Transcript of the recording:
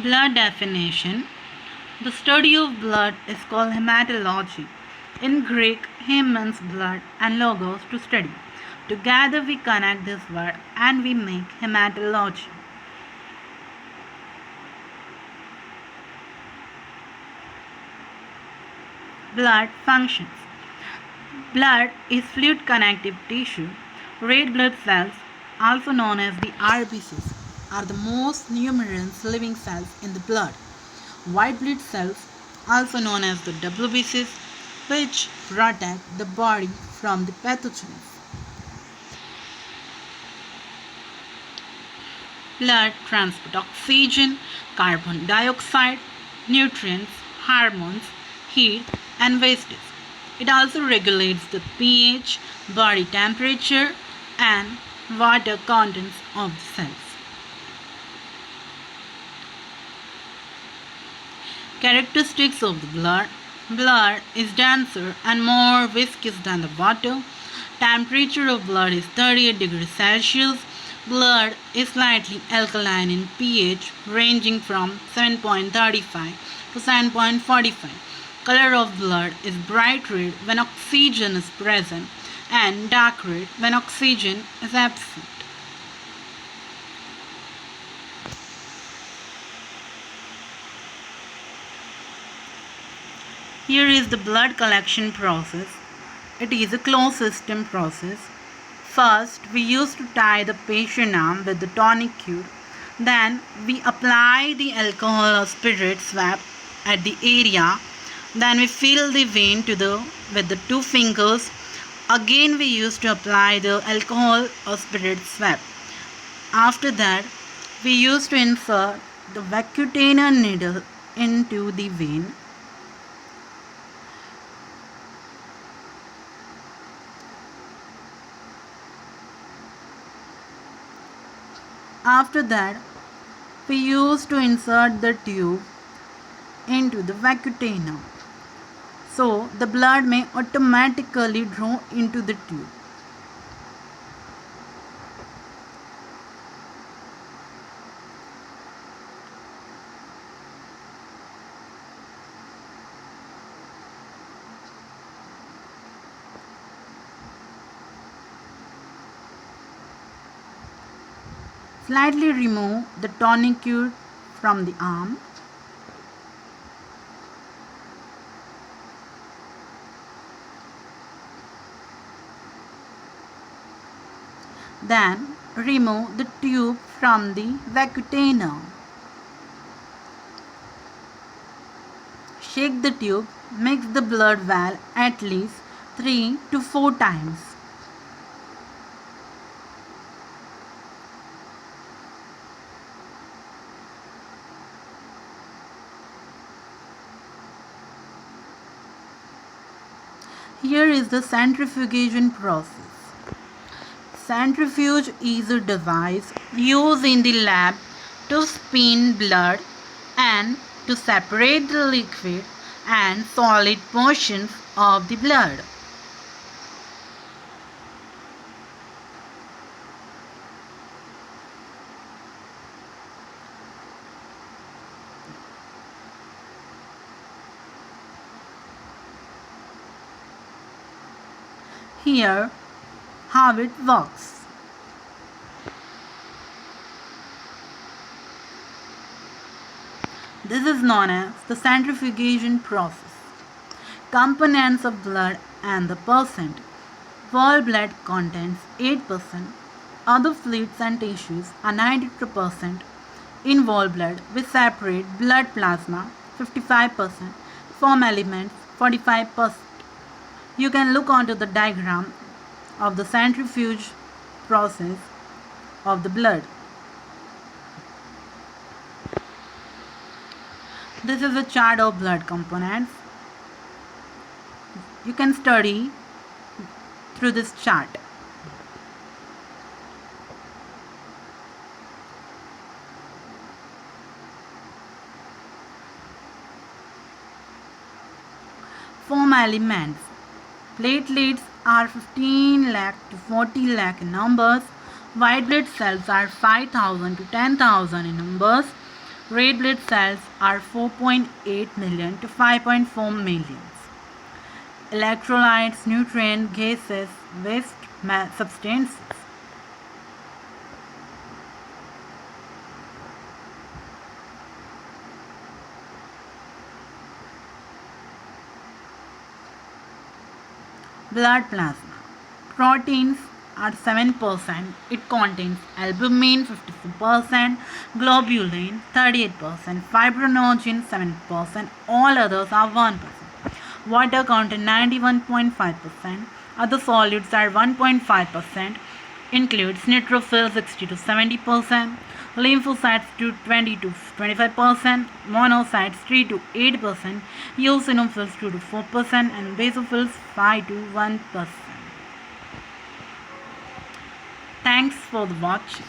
Blood definition. The study of blood is called hematology. In Greek, hem means blood and logos to study. Together we connect this word and we make hematology. Blood functions. Blood is fluid connective tissue. Red blood cells, also known as the RBCs, are the most numerous living cells in the blood. White blood cells, also known as the WBCs, which protect the body from the pathogens. Blood transport oxygen, carbon dioxide, nutrients, hormones, heat, and wastage. It also regulates the pH, body temperature, and water contents of the cells. Characteristics of the blood. Blood is denser and more viscous than the water. Temperature of blood is 38 degrees Celsius. Blood is slightly alkaline in pH, ranging from 7.35 to 7.45. Color of blood is bright red when oxygen is present and dark red when oxygen is absent. Here is the blood collection process. It is a closed system process. First, we used to tie the patient arm with the tourniquet. Then, we apply the alcohol or spirit swab at the area. Then, we fill the vein with the two fingers. Again, we used to apply the alcohol or spirit swab. After that, we used to insert the vacutainer needle into the vein. After that, we used to insert the tube into the vacutainer, so the blood may automatically draw into the tube. Slightly remove the tourniquet from the arm. Then remove the tube from the vacutainer. Shake the tube, mix the blood well at least 3 to 4 times. Here is the centrifugation process. Centrifuge is a device used in the lab to spin blood and to separate the liquid and solid portions of the blood. Here, how it works. This is known as the centrifugation process. Components of blood and the percent. Whole blood contains 8%. Other fluids and tissues are 92%. In whole blood, we separate blood plasma 55%, foam elements 45%. You can look onto the diagram of the centrifuge process of the blood. This is a chart of blood components. You can study through this chart. Foam elements. Platelets are 15 lakh to 40 lakh in numbers. White blood cells are 5,000 to 10,000 in numbers. Red blood cells are 4.8 million to 5.4 million. Electrolytes, nutrients, gases, waste substances. Blood plasma. Proteins are 7%. It contains albumin 54%, globulin 38%, fibrinogen 7%, all others are 1%. Water content 91.5%. Other solids are 1.5%. Includes neutrophils 60 to 70%, lymphocytes to 20 to 25%, monocytes 3 to 8%, eosinophils 2 to 4%, and basophils 5 to 1%. Thanks for the watching.